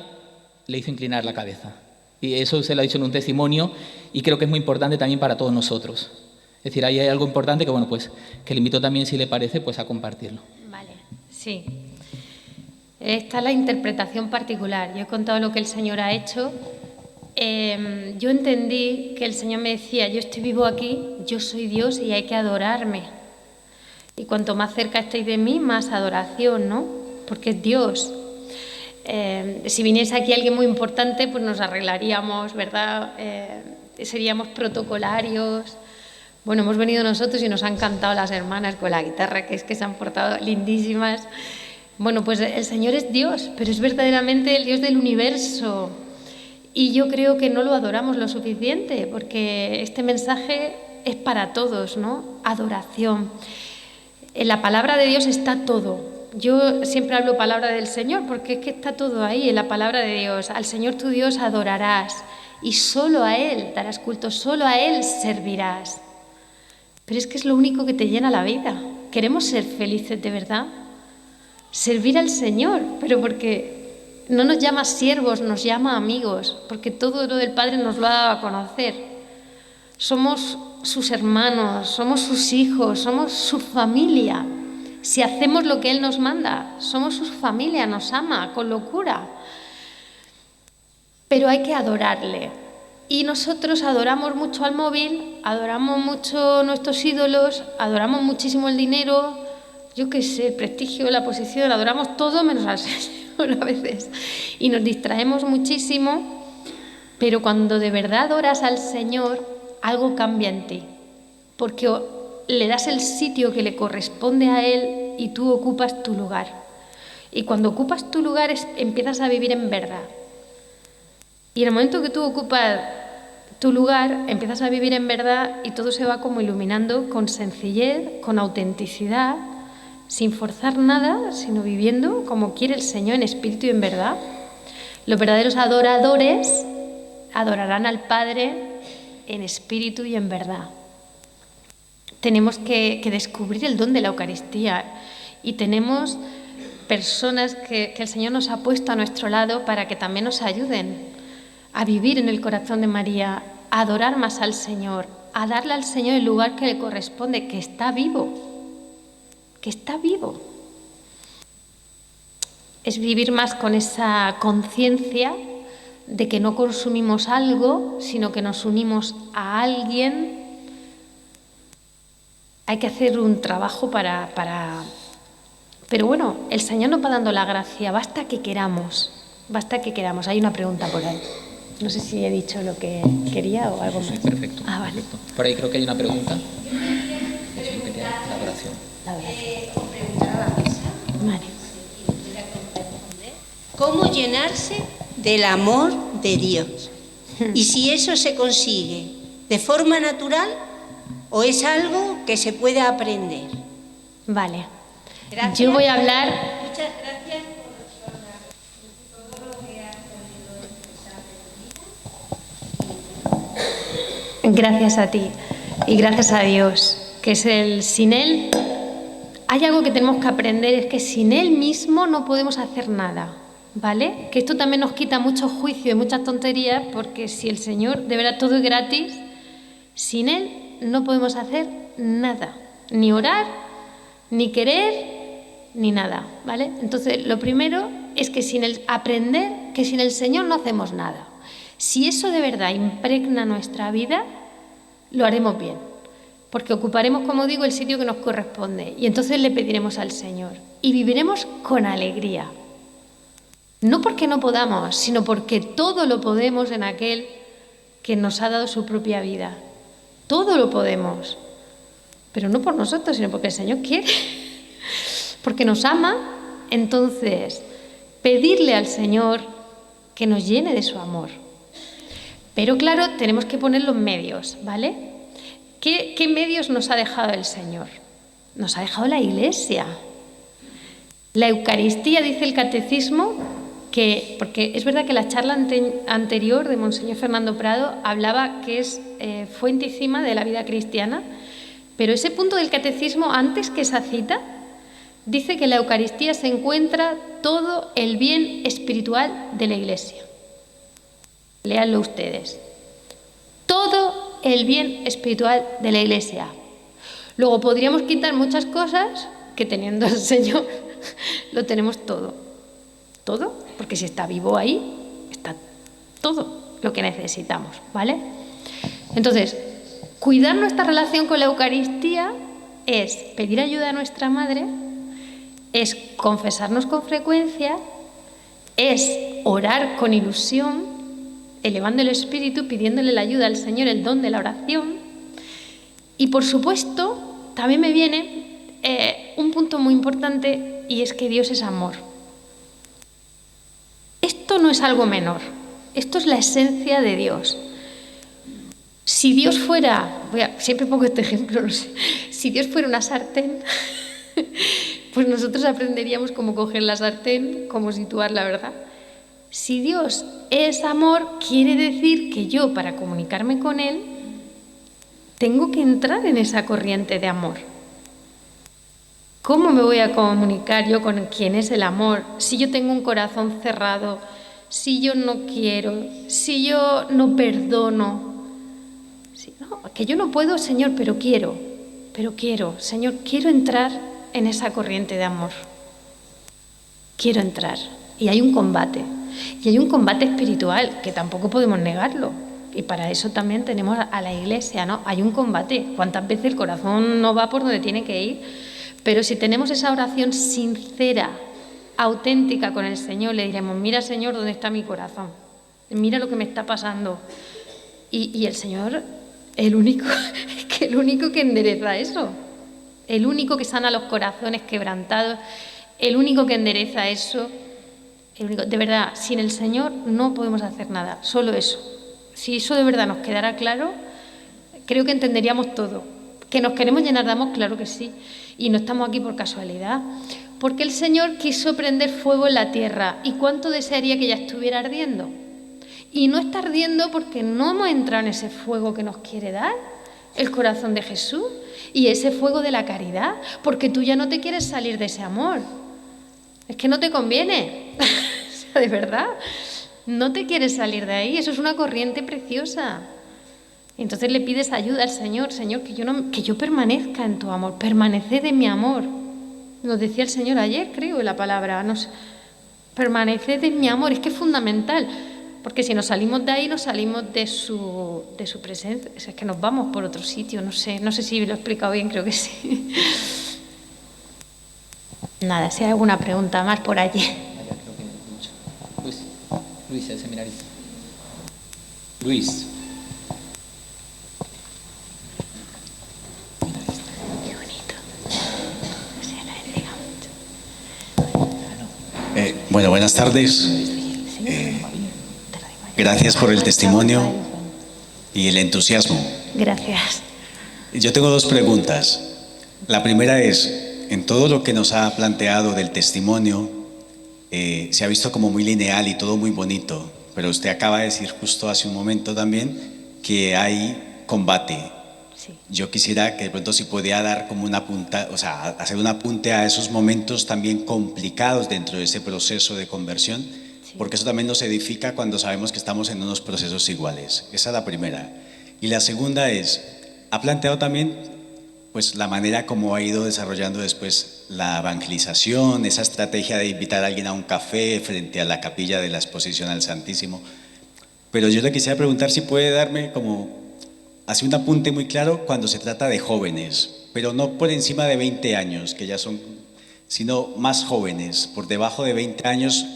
le hizo inclinar la cabeza. Y eso se lo ha dicho en un testimonio y creo que es muy importante también para todos nosotros. Es decir, ahí hay algo importante que, bueno, pues que le invito también, si le parece, pues a compartirlo. Vale, sí. Esta es la interpretación particular. Yo he contado lo que el Señor ha hecho. Yo entendí que el Señor me decía, yo estoy vivo aquí, yo soy Dios y hay que adorarme. Y cuanto más cerca estéis de mí, más adoración, ¿no? Porque es Dios. Si viniese aquí alguien muy importante, pues nos arreglaríamos, ¿verdad? Seríamos protocolarios. Bueno, hemos venido nosotros y nos han cantado las hermanas con la guitarra, que es que se han portado lindísimas. Bueno, pues el Señor es Dios, pero es verdaderamente el Dios del universo. Y yo creo que no lo adoramos lo suficiente, porque este mensaje es para todos, ¿no? Adoración. En la palabra de Dios está todo. Yo siempre hablo palabra del Señor, porque es que está todo ahí, en la palabra de Dios. Al Señor tu Dios adorarás y solo a Él darás culto, solo a Él servirás. Pero es que es lo único que te llena la vida. ¿Queremos ser felices de verdad? Servir al Señor, pero porque no nos llama siervos, nos llama amigos, porque todo lo del Padre nos lo ha dado a conocer. Somos sus hermanos, somos sus hijos, somos su familia. Si hacemos lo que Él nos manda, somos su familia, nos ama con locura. Pero hay que adorarle. Y nosotros adoramos mucho al móvil, adoramos mucho nuestros ídolos, adoramos muchísimo el dinero, yo qué sé, el prestigio, la posición, adoramos todo menos al Señor a veces. Y nos distraemos muchísimo, pero cuando de verdad adoras al Señor, algo cambia en ti, porque le das el sitio que le corresponde a Él y tú ocupas tu lugar. Y cuando ocupas tu lugar empiezas a vivir en verdad. Y en el momento que tú ocupas tu lugar, empiezas a vivir en verdad y todo se va como iluminando con sencillez, con autenticidad, sin forzar nada, sino viviendo como quiere el Señor en espíritu y en verdad. Los verdaderos adoradores adorarán al Padre en espíritu y en verdad. Tenemos que descubrir el don de la Eucaristía y tenemos personas que el Señor nos ha puesto a nuestro lado para que también nos ayuden a vivir en el corazón de María, a adorar más al Señor, a darle al Señor el lugar que le corresponde, que está vivo, que está vivo. Es vivir más con esa conciencia de que no consumimos algo, sino que nos unimos a alguien. Hay que hacer un trabajo para... Pero bueno, el Señor nos va dando la gracia, basta que queramos. Hay una pregunta por ahí. No sé si he dicho lo que quería o algo más. Sí, perfecto. Ah, vale. Perfecto. Por ahí creo que hay una pregunta. La oración. Preguntar a la mesa. Vale. ¿Cómo llenarse del amor de Dios? Y si eso se consigue de forma natural o es algo que se puede aprender. Vale. Gracias. Yo voy a hablar... Muchas gracias por todo lo que has podido. Gracias a ti y gracias a Dios, que es el sin Él. Hay algo que tenemos que aprender, es que sin Él mismo no podemos hacer nada, ¿vale? Que esto también nos quita mucho juicio y muchas tonterías, porque si el Señor, de verdad, todo es gratis, sin Él no podemos hacer nada, ni orar, ni querer, ni nada, ¿vale? Entonces, lo primero es que aprender que sin el Señor no hacemos nada. Si eso de verdad impregna nuestra vida, lo haremos bien, porque ocuparemos, como digo, el sitio que nos corresponde y entonces le pediremos al Señor y viviremos con alegría. No porque no podamos, sino porque todo lo podemos en aquel que nos ha dado su propia vida. Todo lo podemos, pero no por nosotros, sino porque el Señor quiere, porque nos ama. Entonces, pedirle al Señor que nos llene de su amor. Pero claro, tenemos que poner los medios, ¿vale? ¿Qué medios nos ha dejado el Señor? Nos ha dejado la Iglesia. La Eucaristía, dice el Catecismo, porque es verdad que la charla anterior de Monseñor Fernando Prado hablaba que es fuente y cima de la vida cristiana, pero ese punto del Catecismo, antes que esa cita, dice que en la Eucaristía se encuentra todo el bien espiritual de la Iglesia. Léanlo ustedes. Todo el bien espiritual de la Iglesia. Luego podríamos quitar muchas cosas que teniendo al Señor lo tenemos todo. Todo, porque si está vivo ahí, está todo lo que necesitamos, ¿vale? Entonces, cuidar nuestra relación con la Eucaristía es pedir ayuda a nuestra Madre, es confesarnos con frecuencia, es orar con ilusión, elevando el espíritu, pidiéndole la ayuda al Señor, el don de la oración, Y por supuesto, también me viene un punto muy importante, y es que Dios es amor. Esto no es algo menor, esto es la esencia de Dios. Si Dios fuera, siempre pongo este ejemplo, no sé, si Dios fuera una sartén, pues nosotros aprenderíamos cómo coger la sartén, cómo situarla, ¿verdad? Si Dios es amor, quiere decir que yo, para comunicarme con Él, tengo que entrar en esa corriente de amor. ¿Cómo me voy a comunicar yo con quien es el amor si yo tengo un corazón cerrado, si yo no quiero, si yo no perdono? No, que yo no puedo, Señor, pero quiero, Señor, quiero entrar en esa corriente de amor. Quiero entrar. Y hay un combate. Y hay un combate espiritual, que tampoco podemos negarlo. Y para eso también tenemos a la Iglesia, ¿no? Hay un combate. ¿Cuántas veces el corazón no va por donde tiene que ir? Pero si tenemos esa oración sincera, auténtica con el Señor, le diremos, mira, Señor, ¿dónde está mi corazón? Mira lo que me está pasando. Y el Señor, el único que endereza eso, el único que sana los corazones quebrantados, el único que endereza eso, de verdad, sin el Señor no podemos hacer nada, solo eso. Si eso de verdad nos quedara claro, creo que entenderíamos todo. ¿Que nos queremos llenar de amor? Claro que sí. Y no estamos aquí por casualidad. Porque el Señor quiso prender fuego en la tierra. ¿Y cuánto desearía que ya estuviera ardiendo? Y no está ardiendo porque no hemos entrado en ese fuego que nos quiere dar el corazón de Jesús y ese fuego de la caridad, porque tú ya no te quieres salir de ese amor. Es que no te conviene. O sea, de verdad, no te quieres salir de ahí. Eso es una corriente preciosa. Y entonces le pides ayuda al Señor, Señor, que yo permanezca en tu amor, permaneced en mi amor. Nos decía el Señor ayer, creo, en la palabra, permaneced en mi amor, es que es fundamental, porque si nos salimos de ahí, nos salimos de su presencia, es que nos vamos por otro sitio, no sé si lo he explicado bien, creo que sí. Nada, si hay alguna pregunta más por allí. Luis, el seminarista. Luis. Bueno, buenas tardes. Gracias por el testimonio y el entusiasmo. Gracias. Yo tengo dos preguntas. La primera es, en todo lo que nos ha planteado del testimonio, se ha visto como muy lineal y todo muy bonito, pero usted acaba de decir justo hace un momento también que hay combate. Sí. Yo quisiera que de pronto si podía dar como una punta, o sea, hacer un apunte a esos momentos también complicados dentro de ese proceso de conversión, sí, porque eso también nos edifica cuando sabemos que estamos en unos procesos iguales. Esa es la primera. Y la segunda es, ha planteado también pues la manera como ha ido desarrollando después la evangelización, esa estrategia de invitar a alguien a un café frente a la capilla de la exposición al Santísimo. Pero yo le quisiera preguntar si puede darme como hace un apunte muy claro cuando se trata de jóvenes, pero no por encima de 20 años, que ya son, sino más jóvenes, por debajo de 20 años,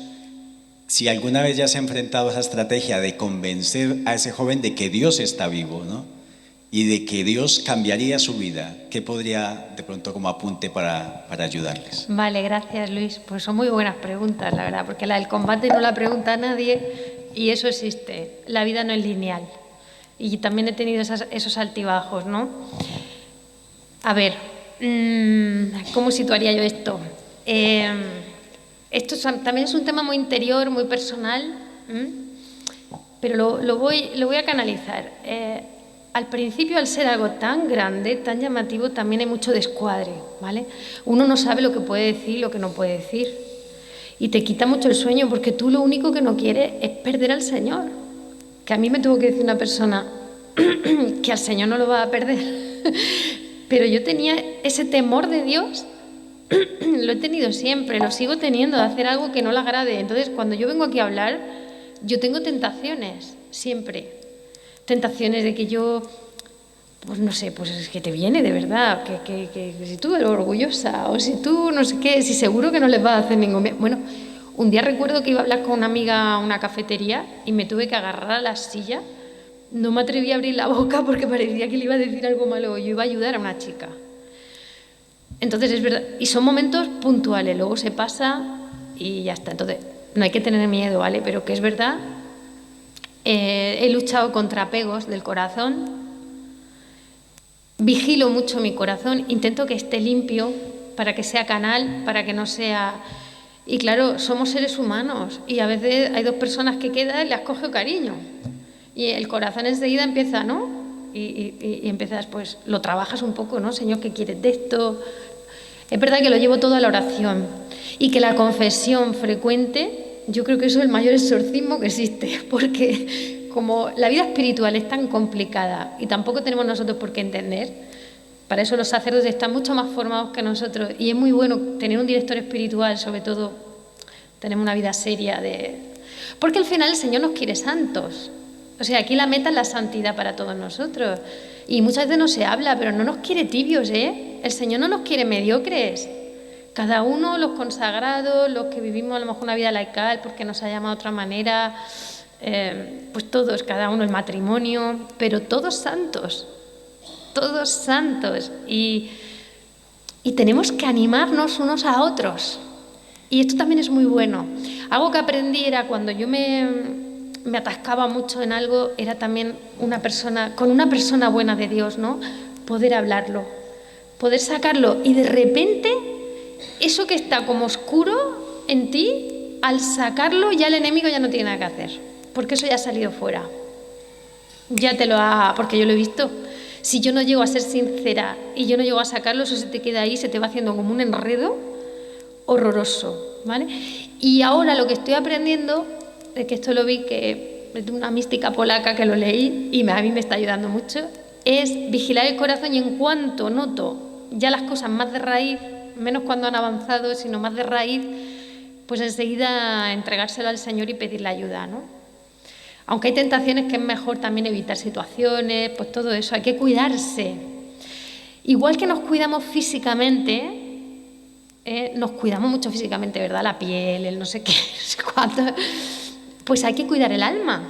si alguna vez ya se ha enfrentado a esa estrategia de convencer a ese joven de que Dios está vivo, ¿no? Y de que Dios cambiaría su vida, ¿qué podría de pronto como apunte para ayudarles? Vale, gracias Luis, pues son muy buenas preguntas, la verdad, porque la del combate no la pregunta a nadie y eso existe, la vida no es lineal. Y también he tenido esos altibajos, ¿no? A ver, ¿cómo situaría yo esto? Esto también es un tema muy interior, muy personal, pero lo voy a canalizar. Al principio, al ser algo tan grande, tan llamativo, también hay mucho descuadre, ¿vale? Uno no sabe lo que puede decir y lo que no puede decir. Y te quita mucho el sueño porque tú lo único que no quieres es perder al Señor. Que a mí me tuvo que decir una persona que al Señor no lo va a perder. Pero yo tenía ese temor de Dios, lo he tenido siempre, lo sigo teniendo, de hacer algo que no le agrade. Entonces, cuando yo vengo aquí a hablar, yo tengo tentaciones, siempre. Tentaciones de que yo, pues no sé, pues es que te viene de verdad, que si tú eres orgullosa, o si tú no sé qué, si seguro que no les va a hacer ningún bien. Bueno, un día recuerdo que iba a hablar con una amiga a una cafetería y me tuve que agarrar a la silla no me atreví a abrir la boca porque parecía que le iba a decir algo malo. Yo iba a ayudar a una chica. Entonces es verdad, y son momentos puntuales, luego se pasa y ya está. Entonces no hay que tener miedo, ¿vale? Pero que es verdad, he luchado contra apegos del corazón, vigilo mucho mi corazón, intento que esté limpio para que sea canal, para que no sea... Y claro, somos seres humanos y a veces hay dos personas que quedan y las coge cariño. Y el corazón enseguida empieza, ¿no? Y empiezas, pues, lo trabajas un poco, ¿no? Señor, ¿qué quieres de esto? Es verdad que lo llevo todo a la oración y que la confesión frecuente, yo creo que eso es el mayor exorcismo que existe, porque como la vida espiritual es tan complicada y tampoco tenemos nosotros por qué entender, para eso los sacerdotes están mucho más formados que nosotros y es muy bueno tener un director espiritual, sobre todo tenemos una vida seria porque al final el Señor nos quiere santos. O sea, aquí la meta es la santidad para todos nosotros. Y muchas veces no se habla, pero no nos quiere tibios, ¿eh? El Señor no nos quiere mediocres. Cada uno, los consagrados, los que vivimos a lo mejor una vida laical porque nos ha llamado de otra manera, pues todos, cada uno el matrimonio, pero todos santos. Todos santos. Y tenemos que animarnos unos a otros. Y esto también es muy bueno. Algo que aprendí era cuando yo me atascaba mucho en algo, era también con una persona buena de Dios, ¿no? Poder hablarlo, poder sacarlo y de repente eso que está como oscuro en ti, al sacarlo ya el enemigo ya no tiene nada que hacer, porque eso ya ha salido fuera. Porque yo lo he visto. Si yo no llego a ser sincera y yo no llego a sacarlo, eso se te queda ahí, se te va haciendo como un enredo horroroso, ¿vale? Y ahora lo que estoy aprendiendo, es que esto lo vi, que es de una mística polaca que lo leí y a mí me está ayudando mucho, es vigilar el corazón y en cuanto noto ya las cosas más de raíz, menos cuando han avanzado, sino más de raíz, pues enseguida entregárselo al Señor y pedirle ayuda, ¿no? Aunque hay tentaciones que es mejor también evitar situaciones, pues todo eso, hay que cuidarse. Igual que nos cuidamos físicamente, nos cuidamos mucho físicamente, ¿verdad? La piel, el no sé qué, no sé cuánto. Pues hay que cuidar el alma.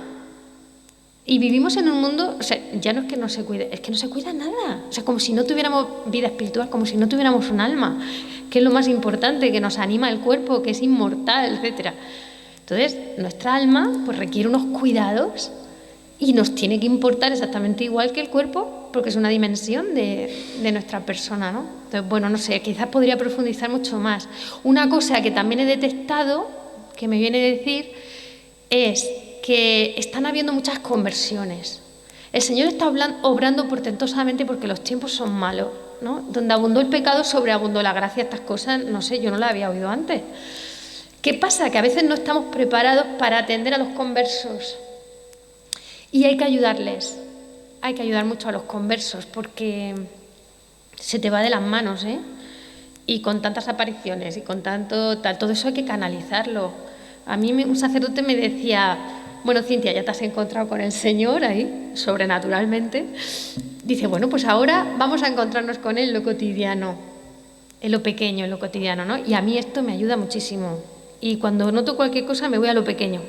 Y vivimos en un mundo, o sea, ya no es que no se cuide, es que no se cuida nada. O sea, como si no tuviéramos vida espiritual, como si no tuviéramos un alma, que es lo más importante, que nos anima el cuerpo, que es inmortal, etcétera. Entonces, nuestra alma pues requiere unos cuidados y nos tiene que importar exactamente igual que el cuerpo, porque es una dimensión de nuestra persona, ¿no? Entonces, bueno, no sé, quizás podría profundizar mucho más. Una cosa que también he detectado, que me viene a decir, es que están habiendo muchas conversiones. El Señor está obrando portentosamente porque los tiempos son malos, ¿no? Donde abundó el pecado, sobreabundó la gracia. Estas cosas, no sé, yo no las había oído antes. ¿Qué pasa? Que a veces no estamos preparados para atender a los conversos y hay que ayudarles. Hay que ayudar mucho a los conversos porque se te va de las manos, ¿eh? Y con tantas apariciones y con tanto tal, todo eso hay que canalizarlo. A mí un sacerdote me decía, bueno, Cintia, ya te has encontrado con el Señor ahí, sobrenaturalmente. Dice, bueno, pues ahora vamos a encontrarnos con Él en lo cotidiano, en lo pequeño, en lo cotidiano, ¿no? Y a mí esto me ayuda muchísimo. Y cuando noto cualquier cosa me voy a lo pequeño.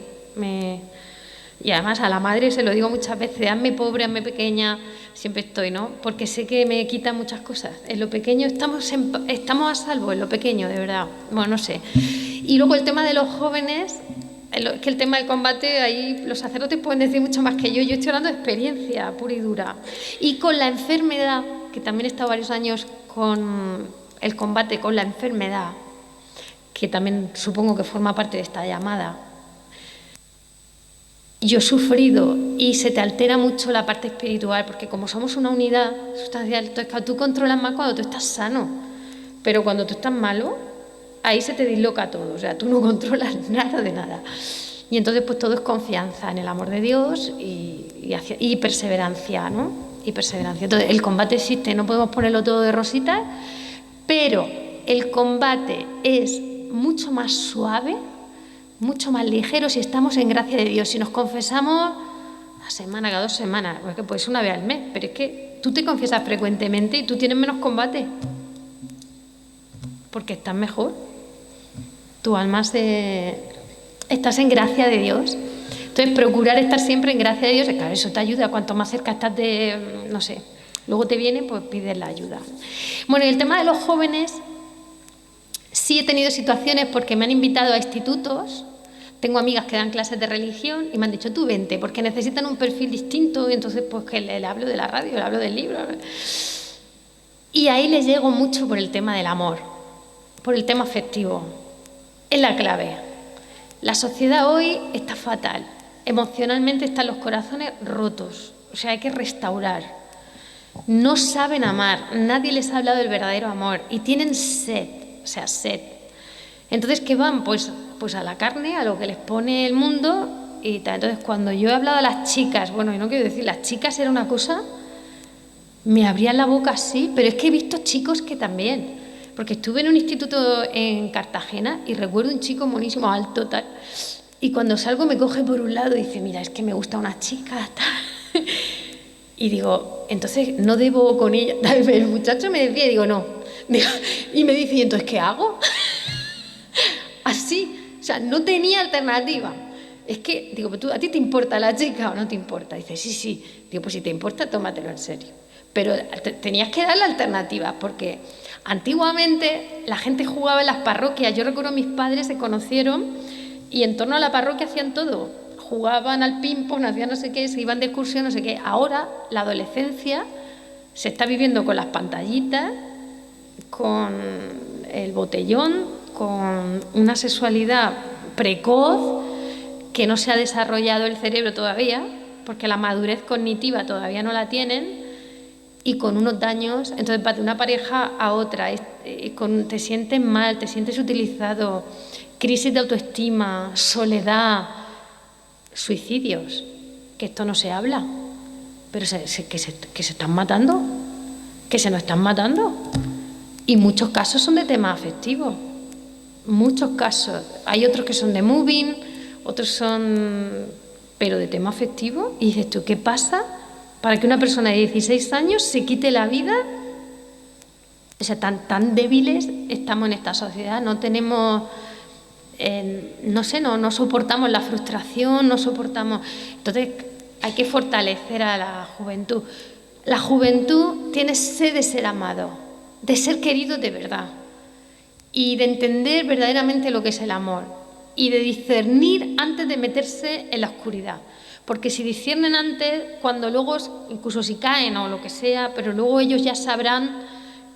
Y además a la madre se lo digo muchas veces, hazme pobre, hazme pequeña, siempre estoy, ¿no? Porque sé que me quitan muchas cosas. En lo pequeño estamos a salvo, en lo pequeño, de verdad. Bueno, no sé. Y luego el tema de los jóvenes, que el tema del combate, ahí los sacerdotes pueden decir mucho más que yo. Yo estoy hablando de experiencia pura y dura. Y con la enfermedad, que también he estado varios años con el combate con la enfermedad, que también supongo que forma parte de esta llamada. Yo he sufrido y se te altera mucho la parte espiritual, porque como somos una unidad sustancial, entonces tú controlas más cuando tú estás sano, pero cuando tú estás malo, ahí se te disloca todo, o sea, tú no controlas nada de nada. Y entonces pues todo es confianza en el amor de Dios y perseverancia, ¿no? Y perseverancia. Entonces el combate existe, no podemos ponerlo todo de rositas, pero el combate es mucho más suave, mucho más ligero si estamos en gracia de Dios. Si nos confesamos a semana, cada 2 semanas, porque puede ser una vez al mes, pero es que tú te confiesas frecuentemente y tú tienes menos combate, porque estás mejor. Tu alma estás en gracia de Dios. Entonces, procurar estar siempre en gracia de Dios, claro, eso te ayuda. Cuanto más cerca estás de, no sé, luego te viene, pues pides la ayuda. Bueno, y el tema de los jóvenes, sí he tenido situaciones porque me han invitado a institutos. Tengo amigas que dan clases de religión y me han dicho, tú vente, porque necesitan un perfil distinto, y entonces pues que le hablo de la radio, le hablo del libro. Y ahí les llego mucho por el tema del amor, por el tema afectivo. Es la clave. La sociedad hoy está fatal. Emocionalmente están los corazones rotos. O sea, hay que restaurar. No saben amar. Nadie les ha hablado del verdadero amor. Y tienen sed. O sea, sed. Entonces, ¿qué van? Pues a la carne, a lo que les pone el mundo. Y tal. Entonces, cuando yo he hablado a las chicas, bueno, y no quiero decir, las chicas era una cosa, me abrían la boca así, pero es que he visto chicos que también. Porque estuve en un instituto en Cartagena y recuerdo un chico monísimo, alto, tal. Y cuando salgo me coge por un lado y dice, mira, es que me gusta una chica, tal. Y digo, entonces no debo con ella. El muchacho me decía, y digo, no. Y me dice, ¿y entonces qué hago? Así, o sea, no tenía alternativa. Es que, digo, ¿a ti te importa la chica o no te importa? Dice, sí. Digo, pues si te importa, tómatelo en serio. Pero tenías que dar la alternativa, porque antiguamente la gente jugaba en las parroquias. Yo recuerdo mis padres se conocieron y en torno a la parroquia hacían todo. Jugaban al ping-pong, hacían no sé qué, se iban de excursión, no sé qué. Ahora la adolescencia se está viviendo con las pantallitas, con el botellón, con una sexualidad precoz, que no se ha desarrollado el cerebro todavía, porque la madurez cognitiva todavía no la tienen, y con unos daños. Entonces, de una pareja a otra, te sientes mal, te sientes utilizado, crisis de autoestima, soledad, suicidios, que esto no se habla, pero que se están matando, que se nos están matando. Y muchos casos son de tema afectivo, muchos casos. Hay otros que son de moving, otros son, pero de tema afectivo. Y dices tú, ¿qué pasa para que una persona de 16 años se quite la vida? O sea, tan débiles estamos en esta sociedad, no tenemos, no soportamos la frustración, no soportamos. Entonces hay que fortalecer a la juventud. La juventud tiene sed de ser amado, de ser querido de verdad y de entender verdaderamente lo que es el amor y de discernir antes de meterse en la oscuridad. Porque si disciernen antes, cuando luego, incluso si caen o lo que sea, pero luego ellos ya sabrán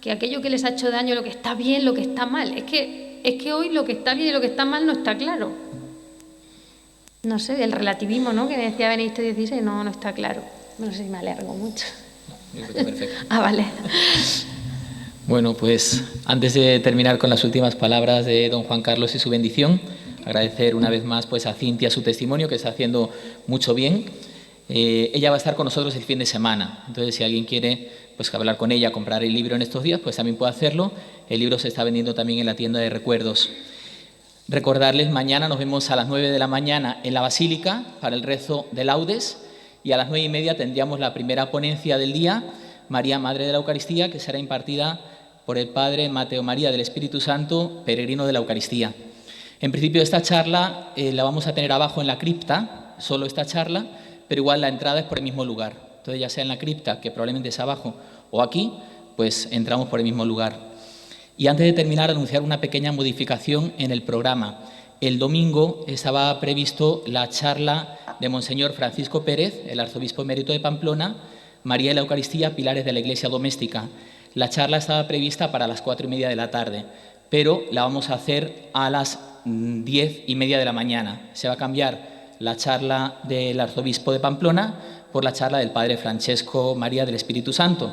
que aquello que les ha hecho daño, lo que está bien, lo que está mal. Es que hoy lo que está bien y lo que está mal no está claro. No sé, el relativismo, ¿no?, que decía Benedicto XVI, no está claro. No sé si me alargo mucho. Perfecto. Vale. Bueno, pues antes de terminar con las últimas palabras de don Juan Carlos y su bendición, agradecer una vez más pues a Cintia su testimonio, que está haciendo mucho bien. Ella va a estar con nosotros el fin de semana, entonces si alguien quiere pues hablar con ella, comprar el libro en estos días, pues también puede hacerlo. El libro se está vendiendo también en la tienda de recuerdos. Recordarles, mañana nos vemos a las 9 de la mañana en la Basílica para el rezo de laudes, y a las 9:30 tendríamos la primera ponencia del día, María, Madre de la Eucaristía, que será impartida por el Padre Mateo María del Espíritu Santo, peregrino de la Eucaristía. En principio esta charla la vamos a tener abajo en la cripta, solo esta charla, pero igual la entrada es por el mismo lugar. Entonces ya sea en la cripta, que probablemente es abajo, o aquí, pues entramos por el mismo lugar. Y antes de terminar, anunciar una pequeña modificación en el programa. El domingo estaba previsto la charla de Monseñor Francisco Pérez, el arzobispo emérito de Pamplona, María de la Eucaristía, pilares de la Iglesia doméstica. La charla estaba prevista para las 4:30 de la tarde, pero la vamos a hacer a las 10:30 de la mañana. Se va a cambiar la charla del arzobispo de Pamplona por la charla del Padre Francesco María del Espíritu Santo.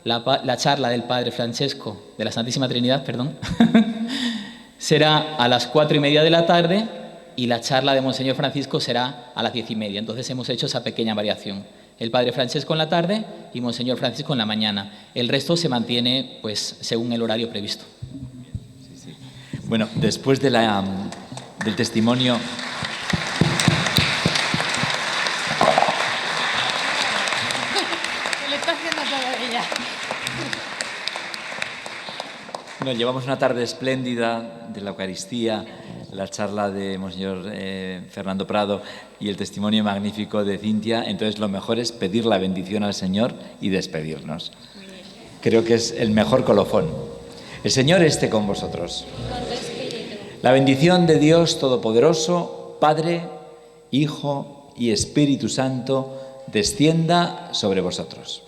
La charla del Padre Francesco, de la Santísima Trinidad, perdón, será a las 4:30 de la tarde y la charla de Monseñor Francisco será a las 10:30. Entonces hemos hecho esa pequeña variación. El Padre Francesco en la tarde y Monseñor Francisco en la mañana. El resto se mantiene pues según el horario previsto. Sí. Bueno, después de del testimonio... Se le está haciendo todo ella. Bueno, llevamos una tarde espléndida de la Eucaristía. la charla de Monseñor Fernando Prado y el testimonio magnífico de Cintia, entonces lo mejor es pedir la bendición al Señor y despedirnos. Creo que es el mejor colofón. El Señor esté con vosotros. La bendición de Dios Todopoderoso, Padre, Hijo y Espíritu Santo, descienda sobre vosotros.